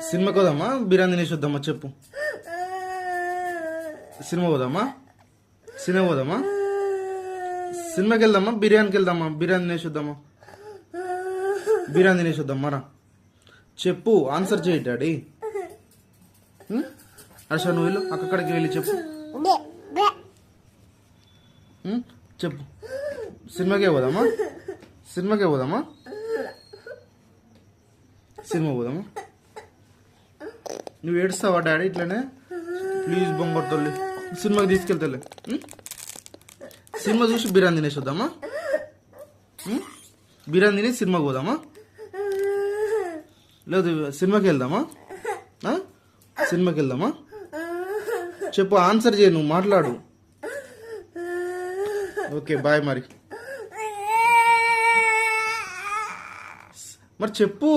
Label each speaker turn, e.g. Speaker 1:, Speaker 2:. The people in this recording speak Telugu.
Speaker 1: సినిమాకి పోదామా బిర్యానీ తినేసి వద్దామా చెప్పు. సినిమా పోదామా సినిమా పోదామా సినిమాకి వెళ్దామా బిర్యానీకి వెళ్దామా బిర్యానీ తినేసి వద్దామా బిర్యానీ తినేసి వద్దాం మరా చెప్పు ఆన్సర్ చేయి డాడీ. హర్ష నువ్వు వెళ్ళు అక్కడికి వెళ్ళి చెప్పు చెప్పు. సినిమాకే పోదామా సినిమాకే పోదామా సినిమా పోదామా. నువ్వు ఏడుస్తావా డాడీ ఇట్లనే ప్లీజ్ బొంగర్ తల్లి సినిమాకి తీసుకెళ్తలే. సినిమా చూసి బిర్యానీ తినేసి వద్దామా బిర్యానీ తినేసి సినిమాకి పోదామా లేదు సినిమాకి వెళ్దామా సినిమాకి వెళ్దామా చెప్పు ఆన్సర్ చేయి నువ్వు మాట్లాడు. ఓకే బాయ్ మరి చెప్పు.